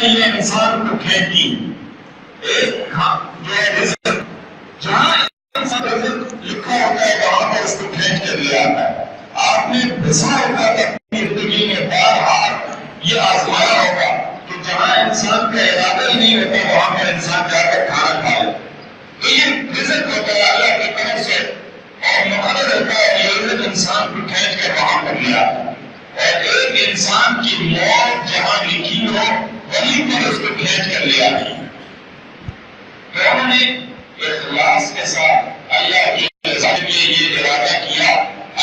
نے یہ انسان کو کھینچی، ایک جو ہے رزق، جہاں انسان رزق لکھا ہوتا ہے وہاں پر اس کو کھینچ کر لے آتا ہے۔ آپ نے بسا ہوگا کہ اپنی زندگی میں بار بار یہ آزمایا ہوگا کہ جہاں انسان کا ارادہ ہی نہیں ہوتا وہاں پر انسان جا کر کھانا کھا لے۔ تو یہ رزق ہوتا ہے اللہ کی طرف سے، اور مقرر ہوتا ہے یہ رزق انسان کو کھینچ کر وہاں پر لے آتا ہے۔ اور ایک انسان کی موت جہاں لکھی ہو وہیں پر اس کو کھینچ کر لے آتی ہے۔ تو انہوں نے اخلاص کے ساتھ اللہ کی رضا کے لیے یہ ارادہ کیا،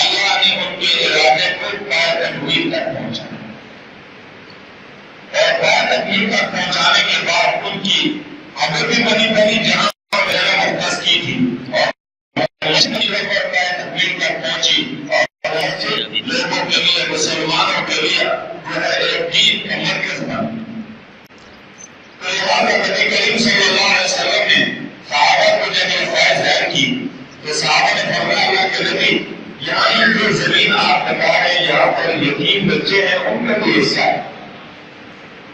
اللہ نے ان کے ارادے کو پائے تکمیل تک پہنچایا، اور پائے تکمیل تک پہنچانے کے بعد ان کی قبر بھی بنی جہاں مرکز کی تھی، اور پائے تکمیل تک پہنچی، اور لوگوں کے لیے، مسلمانوں کے لیے جو ہے ایک دین کا مرکز بنا۔ تو لہٰذا نبی کریم صلی اللہ علیہ وسلم نے صحابہ کو جب یہ فیض ظاہر کی تو صحابہ نے فرمایا اللہ کے نبی یہاں یہ جو زمین آپ بتا رہے ہیں یہاں پر یتیم بچے ہیں ان کا بھی حصہ ہے۔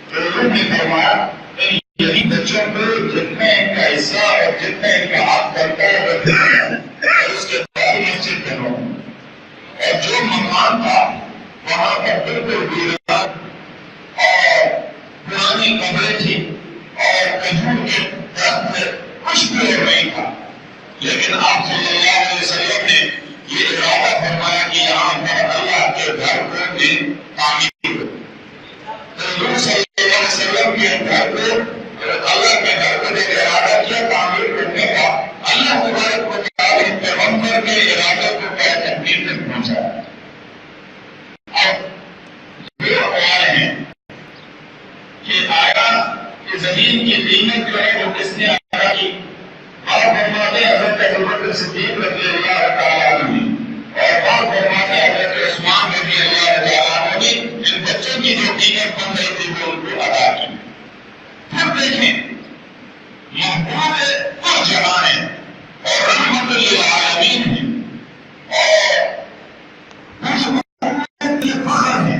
تو انہوں نے فرمایا یتیم بچوں کو جتنا ان کا حصہ اور جتنا ان کا حق بنتا ہے وہ دینا، اور اس کے بعد مسجد بنو، اور جو مکان تھا وہاں پر بالکل ویران اور پرانی قبریں تھی اور کھجور کے درخت میں کچھ بھی اور نہیں تھا، لیکن آپ صلی اللہ علیہ وسلم نے یہ ارادہ فرمایا کہ یہاں پر اللہ کے گھر کو بھی تعمیر ہو۔ تو حضور صلی اللہ علیہ وسلم کے گھر کو، اللہ کے گھر کو جب ارادہ کیا تعمیر کرنے کا، اللہ تبارک و تعالیٰ نے پیغمبر کے ارادے کو پائے تکمیل تک پہنچایا۔ اب یہ سوال ہے کہ آیا کہ زمین کی قیمت جو ہے وہ کس نے ادا کی؟ آپ فرماتے ہیں حضرت الرحمان رضی اللہ تعالیٰ عنہ، اور آپ فرماتے ہیں حضرت عثمان رضی اللہ تعالیٰ عنہ نے ان بچوں کی جو قیمت بن رہی تھی وہ ان کو ادا کی۔ پھر دیکھیں محبوب کل جہان ہے اور رحمت للعالمین ہے، اور یہ فخر ہے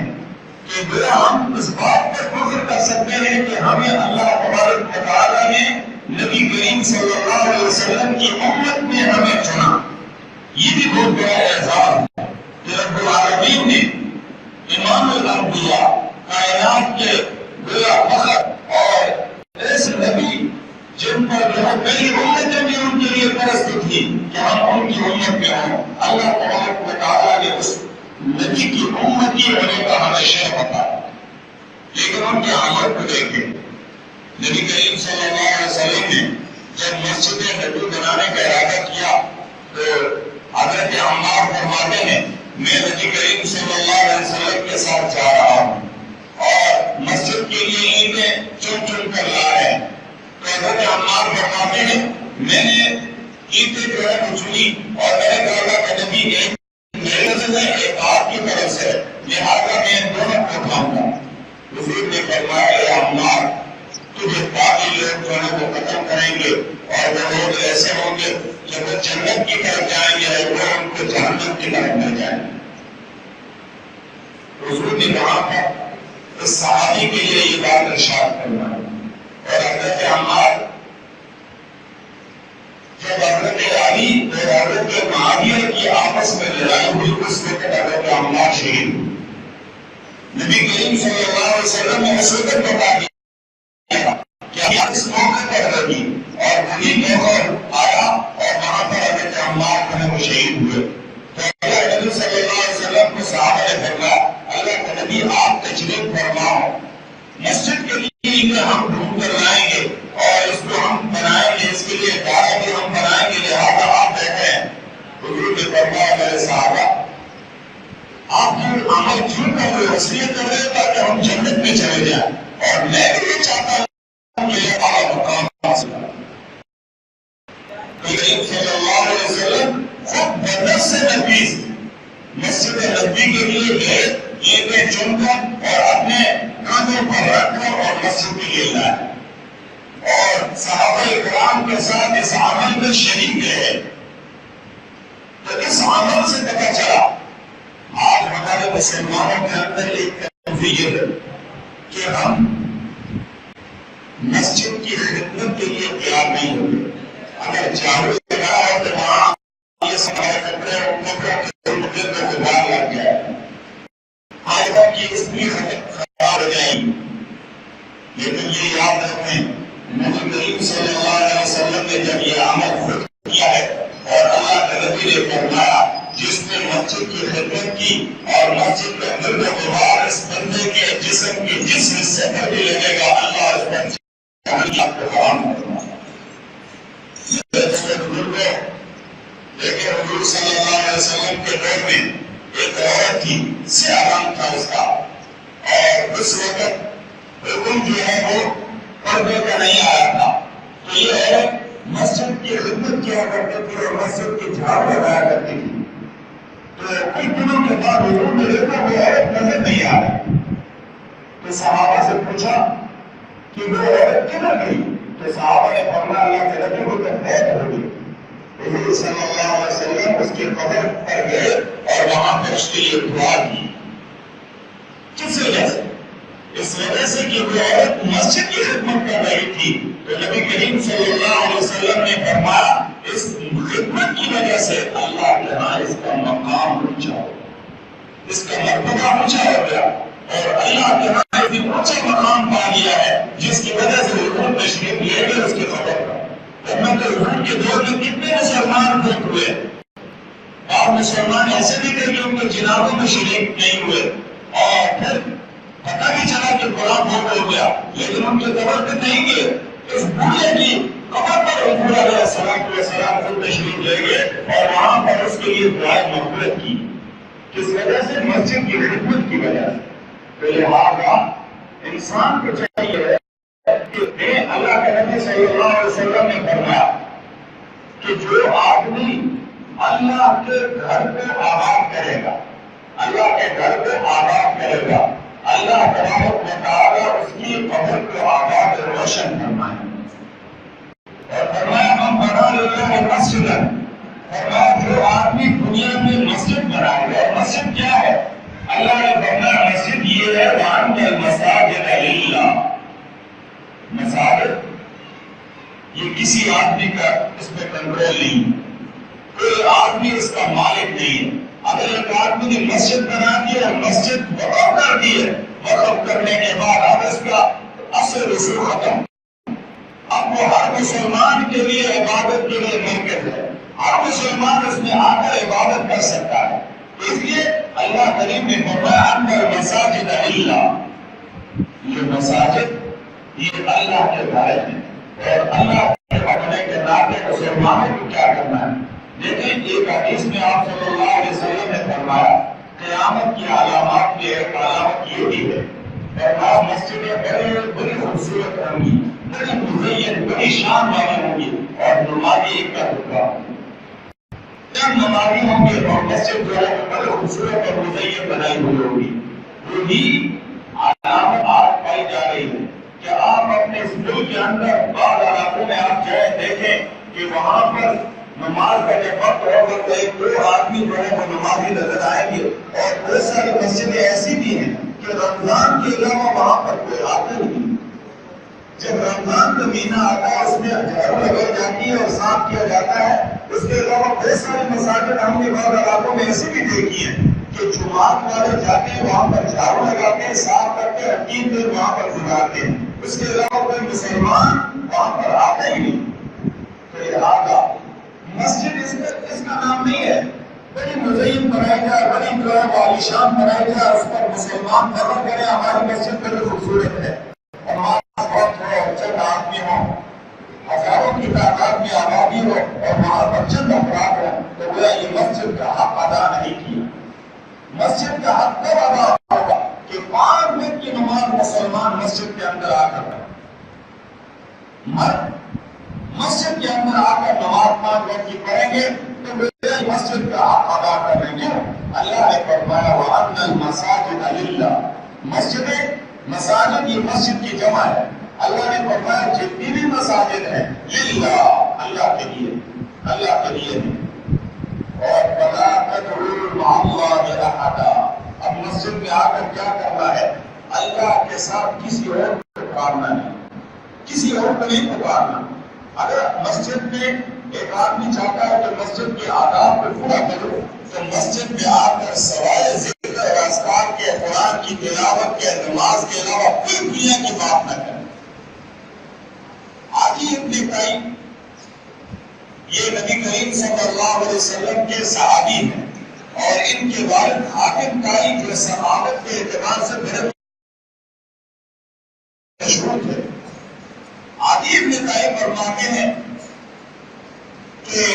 کہ گویا ہم اس بات پر فخر کر سکتے ہیں کہ ہمیں اللہ تبارک و تعالیٰ نے نبی کریم صلی اللہ علیہ وسلم کی امت میں ہمیں چنا۔ یہ بھی بہت بڑا اعزاز ہے کہ رب العالمین نے امام الانبیاء کائنات کے گویا فخر اور ایسے نبی جن پر بہت بڑی امتیں بھی ان کے لیے پرست تھی کہ ہم ان کی امت میں ہوں، اللہ تبارک و تعالیٰ نے اس نبی کی امتی ہونے کا ہمیں شرف بتایا۔ لیکن ان کے عمل کو دیکھیں، نبی کریم صلی اللہ علیہ وسلم نے جب مسجد نبی بنانے کا ارادہ کیا تو حضرت عمار فرماتے ہیں میں نبی کریم صلی اللہ علیہ وسلم کے ساتھ جا رہا ہوں اور مسجد کے لیے اینٹیں چن چن کر لا رہے ہیں، تو حضرت عمار فرماتے ہیں میں نے اینٹیں جو ہے وہ چنی اور میں نے کہا اللہ کا نبی ایک میرے سے ایک آپ کی طرف سے لہٰذا میں ان دونوں کو اٹھاؤں گا۔ حضور نے فرمایا اے عمار تجھے باقی لوگ جو ہے وہ ختم کریں گے اور وہ لوگ ایسے ہوں گے کہ وہ جنت کی طرف جائیں گے اور وہ ان کو جہنم کی طرف لے جائیں گے۔ حضور نے وہاں پر اس صحابی کے لیے یہ بات ارشاد فرمائی، اور حضرت عمار جب حضرت علی اور حضرت معاویہ کی آپس میں لڑائی ہوئی اس وقت حضرت عمار شہید ہوئے۔ نبی کریم صلی اللہ علیہ وسلم نے اس وقت بتا دیا کہ اس موقع پر لگی اور وہی موقع آیا اور وہاں پر حضرت عمار جو ہے وہ شہید ہوئے۔ تو اللہ نبی صلی اللہ علیہ وسلم کو صحابہ نے فرمایا اللہ کے نبی آپ تشریف فرماؤ، مسجد کے لیے ہم ڈھونڈ کر لائیں گے اور اس کو ہم بنائیں گے، اس کے لیے دعوت بھی ہم بنائیں گے، لہٰذا آپ بیٹھے ہیں۔ حضور نے فرمایا میرے صحابہ آپ جو عمل کیوں کر رہے ہو؟ اس لیے کر رہے ہیں تاکہ ہم جنت میں چلے جائیں، اور میں بھی یہ چاہتا ہوں کہ یہ اعلیٰ مقام حاصل کریں۔ کریم صلی اللہ علیہ وسلم خود بدنس سے نفیس مسجد نبی کے لیے گئے، اینٹیں چن کر اور اپنے کاندھوں پر رکھ کر اور مسجد کے لیے لائے، اور صحابہ کرام کے ساتھ اس عمل میں شریک رہے۔ تو اس عمل سے پتہ چلا آج ہمارے مسلمانوں کے اندر ایک کنفیوژن ہے کہ ہم مسجد کی خدمت کے لیے تیار نہیں ہوتے. اگر جھاڑو لگا ہے تو وہاں یہ صفائی کپڑے میں غبار لگ جائے, آج تک کی استری خراب ہو جائے گی. لیکن یہ یاد رکھیں نبی کریم صلی اللہ علیہ وسلم نے جب یہ عمل خود کیا ہے اور اللہ کے نبی نے فرمایا جس نے مسجد کی خدمت کی اور مسجد کے اندر غبار اس بندے کے جسم کے جس حصے پر بھی لگے گا اللہ اس بندے کو حرام کرنا. لیکن حضور صلی اللہ علیہ وسلم کے دور میں ایک عورت تھی, سیاہ رنگ تھا اس کا, اور اس وقت حکم جو ہے وہ پردے کا نہیں آیا تھا. تو یہ عورت مسجد کی خدمت کیا کرتی تھی اور مسجد کی جھاڑ لگایا کرتی تھی. تو کچھ دنوں کے بعد حضور نے دیکھا وہ عورت نظر نہیں آ رہی. تو صحابہ سے پوچھا کہ وہ عورت کدھر گئی؟ تو صحابہ نے فرمایا اللہ کے نبی وہ تو فوت ہو گئی. حضور صلی اللہ علیہ وسلم اس کی قبر پر گئے اور وہاں پر اس کے لیے دعا کی. کس وجہ سے؟ اس وجہ سے کہ وہ عورت مسجد کی خدمت کر رہی تھی. تو نبی کریم صلی اللہ علیہ وسلم نے فرمایا اس خدمت کی وجہ سے اللہ کے ہاں اس کا مقام اونچا ہو, اس کا مرتبہ اونچا ہو گیا اور اللہ کے ہاں اتنی اونچا مقام پا گیا ہے جس کی وجہ سے حضور تشریف لے گئے اس کی خبر پر. ورنہ تو حضور کے دور میں کتنے مسلمان فوت ہوئے, اور مسلمان ایسے بھی تھے کہ ان کے جنازوں میں شریک نہیں ہوئے, اور پھر پتہ بھی چلا کہ قرآن فوت ہو گیا لیکن ان کے قبر پہ نہیں گئے. اس بوڑھے کی قبر پر حضور علیہ السلام خود تشریف لے گئے اور وہاں پر اس کے لیے دعائے مغفرت کی. کس وجہ سے؟ مسجد کی خدمت کی وجہ سے. تو لہٰذا انسان کو چاہیے کہ اللہ کے نبی صلی اللہ علیہ وسلم نے فرمایا کہ جو آدمی اللہ کے گھر کو آباد کرے گا, اللہ کے گھر کو آباد کرے گا, اللہ تبارک و تعالی اس کی قبر کو آباد روشن فرمائے. اور فرمایا ہم بنا للہ مسجد, فرمایا جو آدمی دنیا میں مسجد بنائے گا. اور مسجد کیا ہے؟ اللہ نے فرمایا مسجد یہ ہے وَأَنَّ الْمَسَاجِدَ لِلَّهِ. مساجد یہ کسی آدمی کا اس میں کنٹرول نہیں, کوئی آدمی اس کا مالک نہیں ہے. اگر ایک آدمی نے مسجد بنا دی اور مسجد وقف کر دی ہے, وقف کرنے کے بعد اب اس کا اثر رسوخ ختم. اب وہ ہر مسلمان کے لیے عبادت کے لیے مرکز ہے, ہر مسلمان اس میں آ کر عبادت کر سکتا ہے. اس لیے اللہ کریم نے فرمایا ان المساجد للہ, یہ مساجد یہ اللہ کے گھر ہیں اور اللہ کے ہونے کے ناطے مسلمانوں کو کیا کرنا ہے. لیکن ایک حدیث میں آپ صلی اللہ علیہ وسلم نے فرمایا قیامت کی علامات میں ایک علامت یہ بھی ہے, فرمایا مسجدیں بڑی خوبصورت ہوں گی, بڑی مزین, بڑی شان والی ہوں گی اور نمازی ایک کا ہوگا. جب نمازی ہوں گے اور مسجد جو ہے بڑی خوبصورت اور مزین بنائی ہوئی ہوگی. وہی علامت آج پائی جا رہی ہے کہ آپ اپنے اس ملک کے اندر بعض علاقوں میں آپ جائیں دیکھیں کہ وہاں پر نماز کا جب وقت ہوگا تو ایک دو آدمی جو ہے وہ نمازی نظر آئیں گے. اور بہت ساری مسجدیں ایسی بھی ہیں کہ رمضان کے علاوہ وہاں پر کوئی آتا نہیں. جب رمضان کا مہینہ آتا ہے اس میں جھاڑو لگائی جاتی ہے اور صاف کیا جاتا ہے. اس کے علاوہ بہت ساری مساجد ہم نے بعض علاقوں میں ایسی بھی دیکھی ہیں کہ جمعات والے جاتے ہیں وہاں پر جھاڑو لگاتے ہیں, صاف کرتے ہیں, 3 دن وہاں پر گزارتے ہیں. اس کے علاوہ کوئی مسلمان وہاں پر آتا ہی نہیں. تو لہٰذا مسجد اس کا نام نہیں ہے. بڑی مزین بنائی جائے, بڑی جو ہے عالیشان بنائی جائے, اس پر مسلمان فخر کرے ہماری مسجد بڑی خوبصورت ہے. ہمارے وقت ہو, چند آدمی ہوں, ہزاروں کی تعداد میں آبادی ہو اور وہاں پر چند افراد ہوں, تو گویا یہ مسجد کا حق ادا نہیں کیا. مسجد کا حق کب ادا ہوگا کہ 5 منٹ کی نماز مسلمان مسجد کے اندر آ کر مرد مسجد کے اندر آ کر نماز 5 وقت کی پڑھیں گے تو مسجد کا حق ادا کر لیں گے. اللہ نے فرمایا وَأَنَّ الْمَسَاجِدَ لِلَّهِ. مساجد یہ مسجد کی جمع ہے. اللہ نے فرمایا جتنی بھی مساجد ہیں للہ, اللہ کے لیے, اللہ کے لیے ہیں. اور فَلَا تَدْعُوا مَعَ اللَّهِ أَحَدًا. اب مسجد میں آ کر کیا کرنا ہے؟ اللہ کے ساتھ کسی اور کو پکارنا نہیں, کسی کو نہیں پکارنا. اگر مسجد میں ایک آدمی چاہتا ہے کہ مسجد کے آداب کو پورا کرو تو مسجد میں آ کر سوائے ذکر اور اذکار کے، قرآن کی تلاوت کے، نماز کے علاوہ کوئی دنیا کی بات نہ کریں. آج ہی ابن قیم یہ نبی کریم صلی اللہ علیہ وسلم کے صحابی ہیں اور ان کے والد حاتم قائی جو صحابت کے اعتبار سے بڑے مشہور تھے. آدھی ابن قیم فرماتے ہیں کہ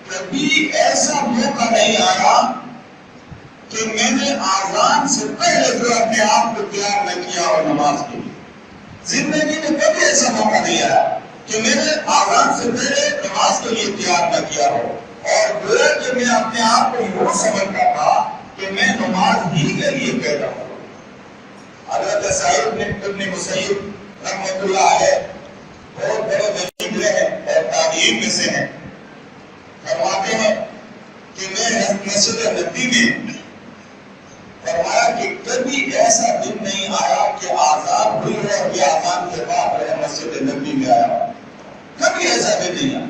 کبھی ایسا موقع نہیں آیا کہ میں نے آذان سے پہلے جو اپنے آپ کو تیار نہ کیا اور نماز کے لیے. زندگی میں کبھی ایسا موقع نہیں آیا کہ میں نے آذان سے پہلے نماز کے لیے تیار نہ کیا ہو اور گویا کہ میں اپنے آپ کو یوں سمجھتا تھا کہ میں نماز ہی کے لیے پیدا ہوں. حضرت سعید ابن مسیب رحمۃ اللہ علیہ بہت بڑے ولی ہیں اور تعمیر میں سے ہیں. فرماتے ہیں کہ میں مسجد نبی میں فرمایا کہ کبھی ایسا دن نہیں آیا کہ آزان ہوئی ہے اور یہ آزان کے بعد میں مسجد نبی میں آیا. کبھی ایسا دن نہیں آیا.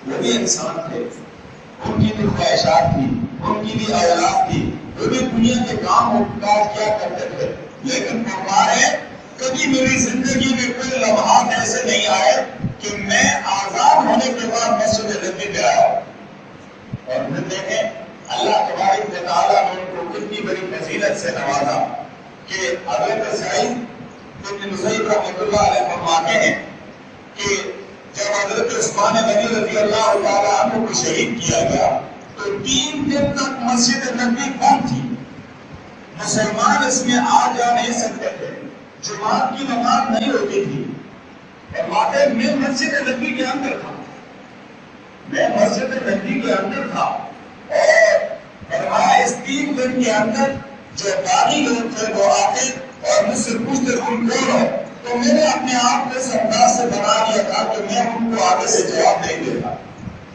وہ بھی انسان تھے، ان کی بھی خواہشات تھی، ان کی بھی اولاد تھی، وہ بھی دنیا کے کام اور کاج کیا کرتے تھے. لیکن ہمارے کبھی میری زندگی میں کوئی لمحات ایسے نہیں آئے کہ میں آزاد ہونے کے بعد مسجد نبی میں آیا. اور پھر دیکھیں اللہ تبارک و تعالیٰ نے ان کو کتنی بڑی فضیلت سے نوازا کہ حضرت سعید ابن مسیب رحمۃ اللہ علیہ فرماتے ہیں کہ جب حضرت عثمان غنی رضی اللہ تعالیٰ عنہ کو شہید کیا گیا تو 3 دن تک مسجد نبی بند تھی. مسلمان اس میں آ جا نہیں سکتے تھے، جماعت کی نماز نہیں ہوتی تھی. فرماتے ہیں میں مسجد نبی کے اندر تھا، میں مسجد نبی کے اندر تھا اور فرمایا اس 3 دن کے اندر جو باقی لوگ تھے وہ آتے اور مجھ سے پوچھتے تم کون ہو، تو میں نے اپنے آپ کو اس انداز سے بنا لیا تھا کہ میں ان کو آگے سے جواب نہیں دیتا.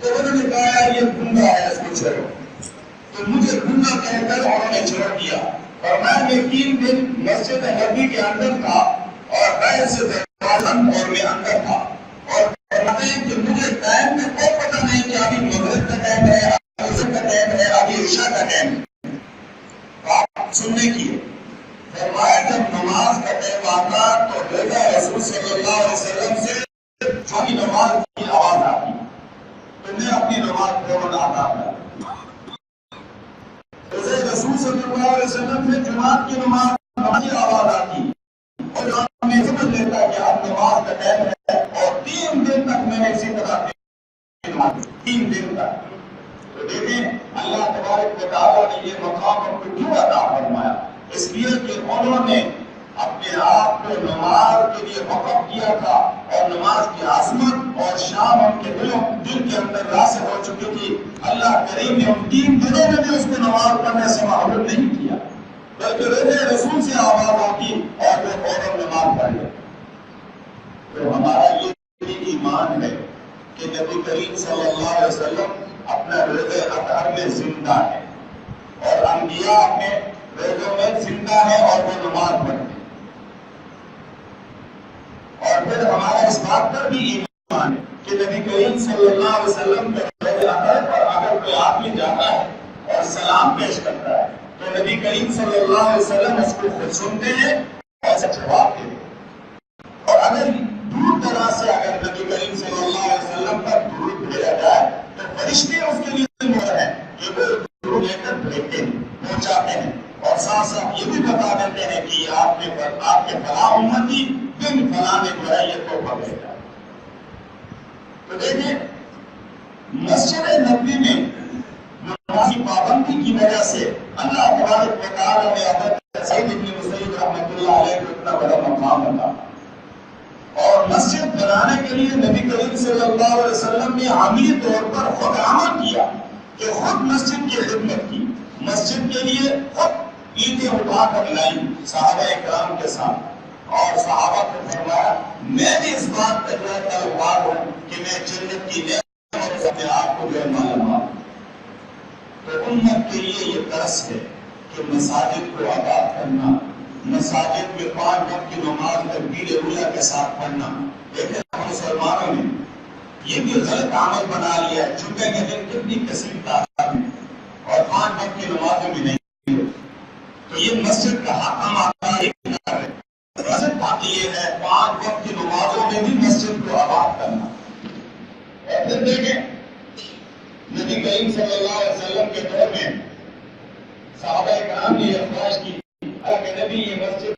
تو انہوں نے کہا یہ گنگا ہے، اس کو چھوڑو. تو مجھے گنگا کہہ کر انہوں نے چھوڑ دیا. اور میں 3 دن مسجد نبی کے اندر تھا اور غیر سے دروازہ اور میں اندر تھا. اور فرماتے ہیں کہ مجھے ٹائم میں کوئی پتہ نہیں کہ ابھی مغرب کا ٹائم ہے، ابھی عصر کا ٹائم ہے، ابھی عشاء کا ٹائم ہے. آپ سننے کی فرمایا جب نماز کا ٹائم آتا تو رضا رسول صلی اللہ علیہ وسلم سے چھوٹی نماز کی آواز آتی تو میں اپنی نماز فوراً آتا تھا. رسول صلی اللہ علیہ وسلم سے جماعت کی نماز کی آواز آتی اور میں سمجھ لیتا کہ اب نماز کا ٹائم ہے. اور 3 دن تک میں نے اسی طرح 3 دن تک. تو دیکھیں اللہ تبارک و تعالیٰ نے یہ مقام ان کو کیوں عطا فرمایا؟ اس لیے کہ انہوں نے اپنے آپ کو نماز کے لیے وقف کیا تھا اور نماز کی عظمت اور شان ان کے دل کے اندر راسخ ہو چکی تھی. اللہ کریم نے ان 3 دنوں میں بھی اس کو نماز پڑھنے سے محروم نہیں کیا بلکہ رضا رسول سے آواز آتی اور وہ فوراً نماز پڑھ لے. تو ہمارا یہ بھی ایمان ہے کہ نبی کریم صلی اللہ علیہ وسلم اپنا روزے اطہر میں زندہ ہے اور انبیاء اپنے روزوں میں زندہ ہے اور وہ نماز پڑھتے ہیں. اور پھر ہمارا اس بات پر بھی ایمان ہے کہ نبی کریم صلی اللہ علیہ وسلم کے روزے اطہر پر اگر کوئی آدمی جاتا ہے اور سلام پیش کرتا ہے تو نبی کریم صلی اللہ علیہ وسلم اس کو خود سنتے ہیں اور اسے جواب دیتے ہیں. اور اگر دور دراز سے اگر نبی کریم صلی اللہ علیہ وسلم پر درود بھیجا جائے تو فرشتے اس کے لیے مہر ہیں کہ وہ درود لے کر بھیجتے ہیں، پہنچاتے ہیں اور ساتھ ساتھ یہ بھی بتا دیتے ہیں کہ یہ آپ کے فلاں امتی دن فلاں نے جو ہے یہ تحفہ بھیجا. تو دیکھیں مسجد نبوی میں نماز کی پابندی کی وجہ سے اللہ تبارک و تعالیٰ نے حضرت سعید ابن مسیب رحمۃ اللہ علیہ کو اتنا بڑا مقام عطا. اور مسجد بنانے کے لیے نبی کریم صلی اللہ علیہ وسلم نے عملی طور پر خود عمل کیا کہ خود مسجد کی خدمت کی، مسجد کے لیے خود اینٹیں اٹھا کر لائی صحابہ اکرام کے ساتھ اور صحابہ کو فرمایا میں بھی اس بات پر طلبگار ہوں کہ میں جنت کی نعمتوں سے اپنے آپ کو جو ہے معلوم ہوں. تو امت کے لیے یہ درس ہے کہ مساجد کو آباد کرنا، مساجد میں 5 وقت کی نماز تکبیر اولیٰ کے ساتھ پڑھنا، دیکھیں مسلمانوں نے یہ بھی غلط عمل بنا لیا ہے، چونکہ کہ دن کتنی کثیر تعداد میں اور 5 وقت کی نمازوں میں نہیں ہو، تو یہ مسجد کا حق ہم ادا نہیں کر رہے۔ مسجد حق یہ ہے 5 وقت کی نمازوں میں بھی مسجد کو آباد کرنا۔ اور پھر دیکھیں نبی کریم صلی اللہ علیہ وسلم کے دور میں صحابہ کرام نے یہ خواہش کی کہ نبی یہ مسجد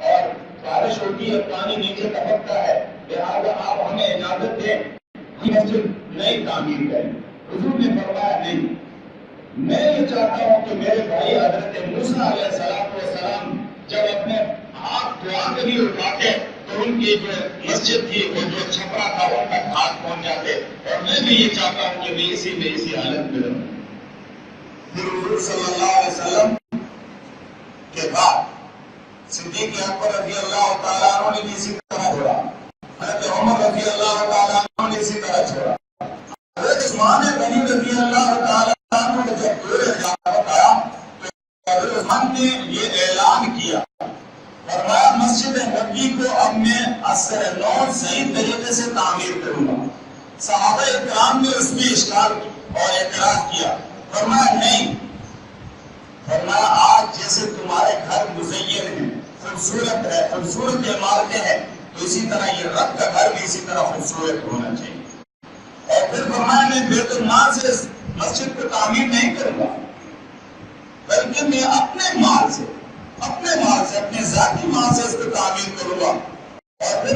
اور بارش ہوتی ہے، پانی نیچے ٹپکتا ہے، لہٰذا آپ ہمیں اجازت دیں ہم مسجد نئی تعمیر کریں۔ حضور نے فرمایا نہیں، میں یہ چاہتا ہوں کہ میرے بھائی حضرت موسیٰ علیہ السلام جب اپنے ہاتھ دعا کبھی اٹھاتے تو ان کی جو مسجد تھی وہ جو چھپرا تھا وہ تک ہاتھ پہنچ جاتے، اور میں بھی یہ چاہتا ہوں کہ میں اسی حالت میں رہوں۔ پھر حضور صلی اللہ علیہ وسلم کے بعد صدیق اکبر رضی اللہ تعالیٰ عنہ نے بھی اسی طرح چھوڑا، حضرت عمر رضی اللہ تعالیٰ عنہ نے اسی طرح چھوڑا، حضرت عثمان غنی رضی اللہ تعالیٰ عنہ نے جب دور خلافت آیا تو حضرت عثمان نے یہ اعلان کیا، فرمایا مسجد نبوی کو اب میں اثر نو صحیح طریقے سے تعمیر کروں گا۔ صحابہ کرام نے اس میں اشکال اور اعتراض کیا، فرمایا نہیں، فرمایا آج جیسے تمہارے گھر مزین ہیں، خوبصورت ہے، خوبصورت عمارتیں ہیں، تو اسی طرح یہ رب کا گھر بھی اسی طرح خوبصورت ہونا چاہیے۔ اور پھر فرمایا میں بیت المال سے مسجد کو تعمیر نہیں کروں گا، بلکہ میں اپنے مال سے اپنے ذاتی مال سے اس کو تعمیر کروں گا۔ اور پھر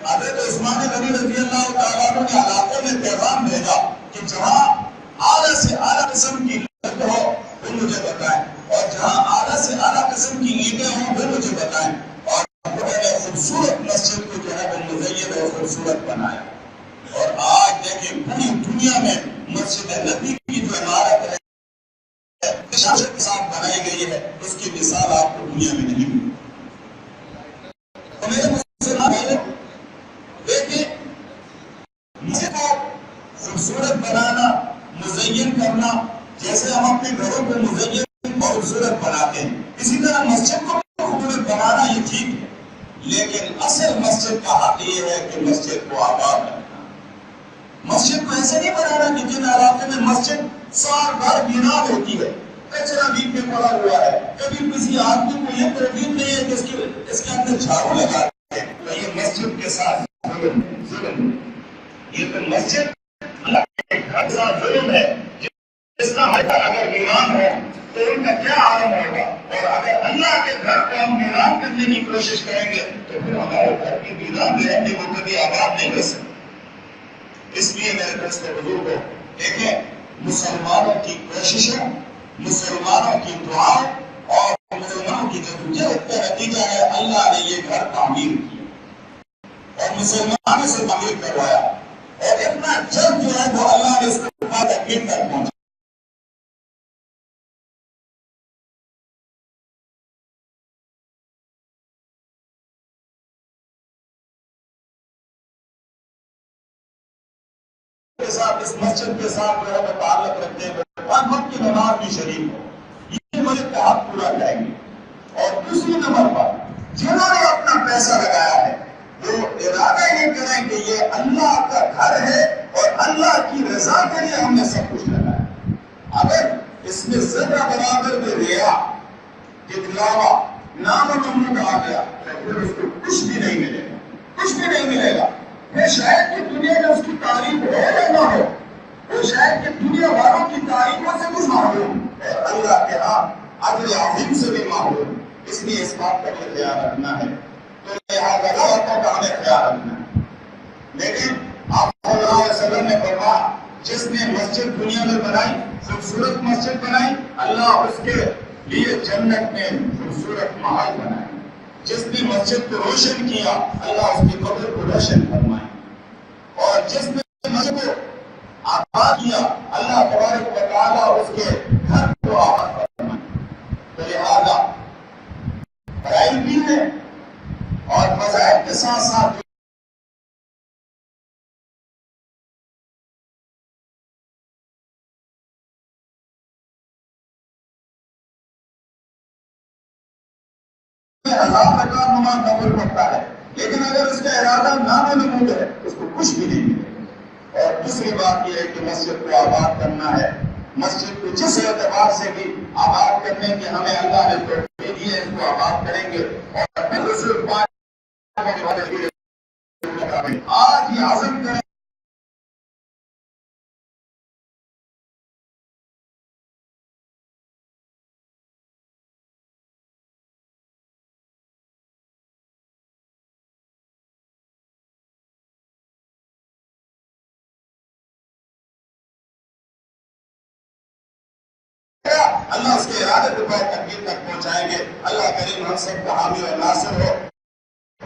حضرت عثمان غنی رضی اللہ تعالیٰ عنہ نے علاقوں میں پیغام بھیجا کہ جہاں اعلیٰ سے اعلیٰ قسم کی لکڑ ہو وہ مجھے بتائیں، اور جہاں اعلیٰ سے اعلیٰ قسم کی اینٹیں ہوں وہ مجھے بتائیں، اور انہوں نے خوبصورت مسجد کو جو ہے وہ مزید اور خوبصورت بنایا۔ اور آج دیکھیں پوری دنیا میں مسجد نبوی کی جو عمارت ہے شاشت کے ساتھ بنائی گئی ہے، اس کی مثال آپ کو دنیا میں نہیں ملی۔ تو میرے مسلمان بھائیوں، دیکھیں مسجد کو خوبصورت بنانا، مزین کرنا، جیسے ہم اپنے گھروں کو مزین خوبصورت بناتے ہیں، اسی طرح مسجد کو خوبصورت بنانا یہ ٹھیک ہے، لیکن اصل مسجد کا حق یہ ہے کہ مسجد کو آباد رکھنا۔ مسجد کو ایسے نہیں بنانا کہ جن علاقے میں مسجد سال بھر بینات ہوتی ہے، کچرا بیچ میں پڑا ہوا ہے، کبھی کسی آدمی کو یہ ترغیب نہیں ہے کہ اس کے اندر جھاڑو لگا دے، تو یہ مسجد کے ساتھ ظلم ہے۔ یہ تو مسجد اللہ کے گھر کے ساتھ ظلم ہے۔ جس کا اگر ایمان ہو تو ان کا کیا عالم ہوگا، اور اگر اللہ کے گھر کو ہم ویران کرنے کی کوشش کریں گے تو پھر ہمارے گھر کی ویران رہیں گے، وہ کبھی آباد نہیں کر سکتے۔ اس لیے میرے دوست بزرگوں، دیکھیں مسلمانوں کی کوششیں، مسلمانوں کی دعائیں اور مسلمانوں کی جدوجہد کا نتیجہ ہے اللہ نے یہ گھر تعمیر کیا اور مسلمانوں سے تعمیر کروایا، اور اتنا جلد جو ہے وہ اللہ نے اس کو تکمیل تک پہنچا۔ اس مسجد کے ساتھ جو ہے تعلق رکھتے ہیں، پانچ وقت کی نماز بھی شریف ہو، یہ مسجد کا حق پورا کریں گے۔ اور دوسری نمبر پر جنہوں نے اپنا پیسہ لگایا ہے وہ ارادہ یہ کریں کہ یہ اللہ کا گھر ہے اور اللہ کی رضا کے لیے ہم نے سب کچھ لگایا۔ اگر اس میں ذرہ برابر میں ریا، دکھلاوا، نام و نمود آ گیا تو پھر اس کو کچھ بھی نہیں ملے گا، کچھ بھی نہیں ملے گا۔ وہ شاید کہ دنیا میں اس کی تعریف ہو یا نہ ہو، وہ شاید کہ دنیا والوں کی تعریفوں سے کچھ محروم اور اللہ کے ہاں اجر عظیم سے بھی محروم۔ اس لیے اس بات کا بھی خیال رکھنا ہے، تو لہٰذا باتوں کا ہمیں خیال رکھنا ہے۔ لیکن آپ صلی اللہ علیہ وسلم نے فرمایا جس نے مسجد دنیا میں بنائی، خوبصورت مسجد بنائی، اللہ اس کے لیے جنت میں خوبصورت محل بنائے۔ جس نے مسجد کو روشن کیا، اللہ اس کی قبر کو روشن فرمائے، اور جس نے مسجد کو آباد کیا، اللہ تبارک و تعالیٰ اس کے گھر کو آباد فرمائے۔ تو لہٰذا فضائل بھی ہے اور فضائل کے ساتھ ساتھ 1000 رکعت نماز نفل پڑھتا ہے، لیکن اگر اس کا ارادہ نامعلوم ہے اس کو کچھ بھی نہیں ملے۔ اور دوسری بات یہ ہے کہ مسجد کو آباد کرنا ہے، مسجد کو جس اعتبار سے بھی آباد کرنے کی ہمیں اللہ نے توفیق دی ہے، اس کو آباد کریں گے۔ اور آج یہ عزم کریں اللہ اس کے ارادے کو تکمیل تک پہنچائیں گے۔ اللہ کریم ہم سب کا حامی اور ناصر ہو۔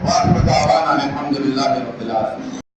وآخر دعوانا الحمدللہ رب العالمین۔